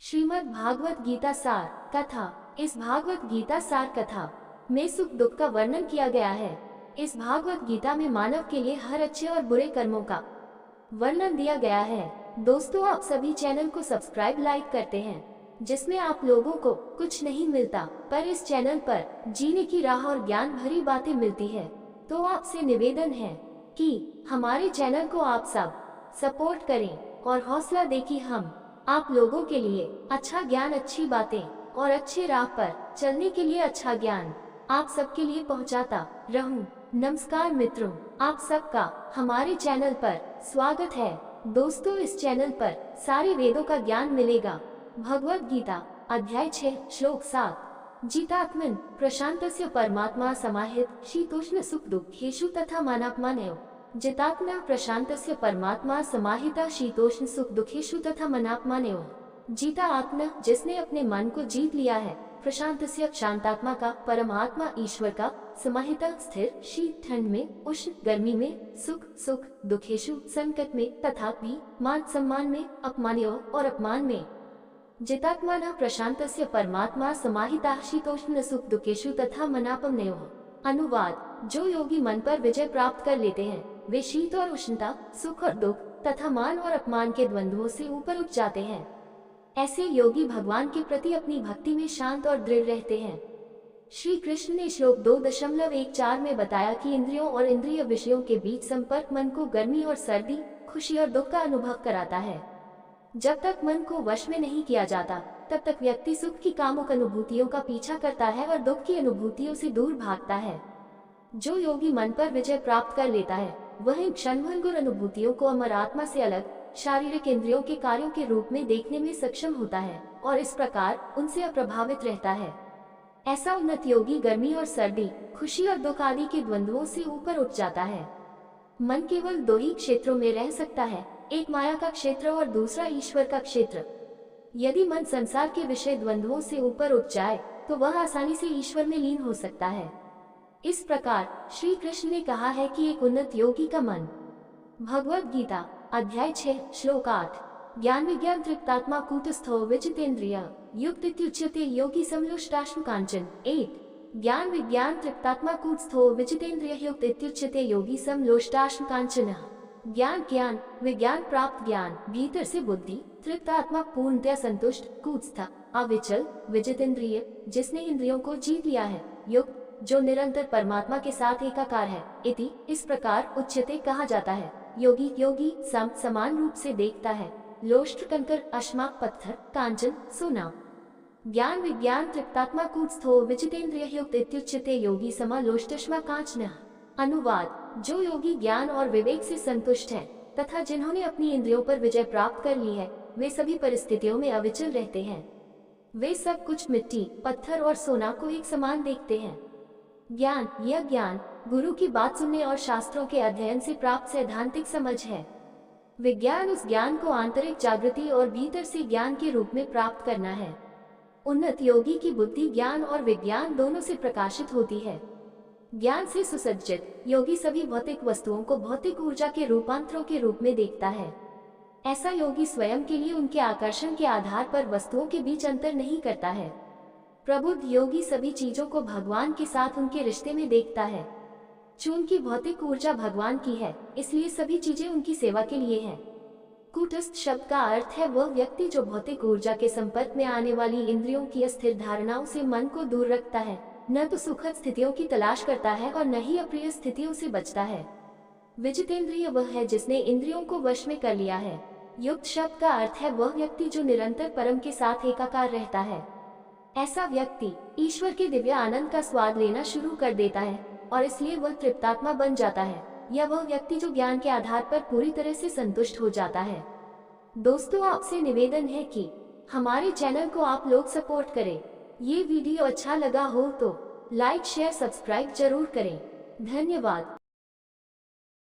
श्रीमद् भागवत गीता सार कथा। इस भागवत गीता सार कथा में सुख दुख का वर्णन किया गया है। इस भागवत गीता में मानव के लिए हर अच्छे और बुरे कर्मों का वर्णन दिया गया है। दोस्तों, आप सभी चैनल को सब्सक्राइब लाइक करते हैं, जिसमें आप लोगों को कुछ नहीं मिलता, पर इस चैनल पर जीने की राह और ज्ञान भरी बातें मिलती है। तो आपसे निवेदन है कि हमारे चैनल को आप सब सपोर्ट करें और हौसला दें कि हम आप लोगों के लिए अच्छा ज्ञान, अच्छी बातें और अच्छे राह पर चलने के लिए अच्छा ज्ञान आप सबके लिए पहुंचाता रहूं। नमस्कार मित्रों, आप सबका हमारे चैनल पर स्वागत है। दोस्तों, इस चैनल पर सारे वेदों का ज्ञान मिलेगा। भगवद गीता अध्याय 6 श्लोक 7। जितात्मन प्रशांतस्य परमात्मा समाहित शीतोष्ण सुख दुखेषु तथा मानापमानयोः। जितात्मा प्रशांतस्य परमात्मा समाहिता शीतोष्ण सुख दुखेषु तथा मनापमानयोः। जीता आत्मा जिसने अपने मन को जीत लिया है, प्रशांतस्य शांतात्मा का, परमात्मा ईश्वर का, समाहिता स्थिर शीत ठंड में, उष्ण गर्मी में, सुख सुख दुखेषु संकट में, तथा भी मान सम्मान में, अपमानयोः और अपमान में। जितात्माना प्रशांतस्य परमात्मा समाहिता शीतोष्ण सुख दुखेषु तथा मनापमानयोः। अनुवाद: जो योगी मन पर विजय प्राप्त कर लेते हैं, वे शीत और उष्णता, सुख और दुख तथा मान और अपमान के द्वंद्वों से ऊपर उठ जाते हैं। ऐसे योगी भगवान के प्रति अपनी भक्ति में शांत और दृढ़ रहते हैं। श्री कृष्ण ने श्लोक 2.14 में बताया कि इंद्रियों और इंद्रिय विषयों के बीच संपर्क मन को गर्मी और सर्दी, खुशी और दुख का अनुभव कराता है। जब तक मन को वश में नहीं किया जाता, तब तक व्यक्ति सुख की कामुक अनुभूतियों का पीछा करता है और दुख की अनुभूतियों से दूर भागता है। जो योगी मन पर विजय प्राप्त कर लेता है, वह इन क्षणभंगुर अनुभूतियों को अमर आत्मा से अलग शारीरिक इंद्रियों के कार्यों के रूप में देखने में सक्षम होता है और इस प्रकार उनसे अप्रभावित रहता है। ऐसा उन्नत योगी गर्मी और सर्दी, खुशी और दुख आदि के द्वंद्वों से ऊपर उठ जाता है। मन केवल दो ही क्षेत्रों में रह सकता है, एक माया का क्षेत्र और दूसरा ईश्वर का क्षेत्र। यदि मन संसार के विषय द्वंद्वों से ऊपर उठ जाए, तो वह आसानी से ईश्वर में लीन हो सकता है। इस प्रकार श्री कृष्ण ने कहा है कि एक उन्नत योगी का मन। भगवद गीता अध्याय 6 श्लोक 8। ज्ञान विज्ञान तृप्तात्मा कूटस्थो विजितेन्द्रिय युक्त इत्युच्यते योगी समलोष्टाश्म कांचन। 1। ज्ञान विज्ञान तृप्तात्मा कूटस्थो विजितेन्द्रिय युक्त इत्युच्यते योगी समलोष्टाश्म कांचन। ज्ञान ज्ञान विज्ञान प्राप्त ज्ञान, भीतर से बुद्धि, तृप्त आत्मा पूर्णतया संतुष्ट, कूटस्थ अविचल, विजितेन्द्रिय जिसने इंद्रियों को जीत लिया है, युक्त जो निरंतर परमात्मा के साथ एकाकार है, इति इस प्रकार उच्यते कहा जाता है। योगी योगी समान रूप से देखता है, लोष्ट कंकर, अश्माक पत्थर, कांचन सोना। ज्ञान विज्ञान तृप्तात्मा कूटस्थो विजितेन्द्रिय युक्त इत्युच्यते योगी समालोष्टाश्मा कांचन। अनुवाद: जो योगी ज्ञान और विवेक से संतुष्ट है तथा जिन्होंने अपनी इंद्रियों पर विजय प्राप्त कर ली है, वे सभी परिस्थितियों में अविचल रहते हैं। वे सब कुछ मिट्टी, पत्थर और सोना को एक समान देखते हैं। ज्ञान, यह ज्ञान गुरु की बात सुनने और शास्त्रों के अध्ययन से प्राप्त सैद्धांतिक समझ है। विज्ञान उस ज्ञान को आंतरिक जागृति और भीतर से ज्ञान के रूप में प्राप्त करना है। उन्नत योगी की बुद्धि ज्ञान और विज्ञान दोनों से प्रकाशित होती है। ज्ञान से सुसज्जित योगी सभी भौतिक वस्तुओं को भौतिक ऊर्जा के रूपांतरों के रूप में देखता है। ऐसा योगी स्वयं के लिए उनके आकर्षण के आधार पर वस्तुओं के बीच अंतर नहीं करता है। प्रबुद्ध योगी सभी चीजों को भगवान के साथ उनके रिश्ते में देखता है। चूंकि भौतिक ऊर्जा भगवान की है, इसलिए सभी चीजें उनकी सेवा के लिए हैं। कूटस्थ शब्द का अर्थ है वह व्यक्ति जो भौतिक ऊर्जा के संपर्क में आने वाली इंद्रियों की अस्थिर धारणाओं से मन को दूर रखता है, न तो सुखद स्थितियों की तलाश करता है और न ही अप्रिय स्थितियों से बचता है। विजितेंद्रिय वह है जिसने इंद्रियों को वश में कर लिया है। युक्त शब्द का अर्थ है वह व्यक्ति जो निरंतर परम के साथ एकाकार रहता है। ऐसा व्यक्ति ईश्वर के दिव्य आनंद का स्वाद लेना शुरू कर देता है और इसलिए वह तृप्तात्मा बन जाता है, या वह व्यक्ति जो ज्ञान के आधार पर पूरी तरह से संतुष्ट हो जाता है। दोस्तों, आपसे निवेदन है कि हमारे चैनल को आप लोग सपोर्ट करें। ये वीडियो अच्छा लगा हो तो लाइक शेयर सब्सक्राइब जरूर करें। धन्यवाद।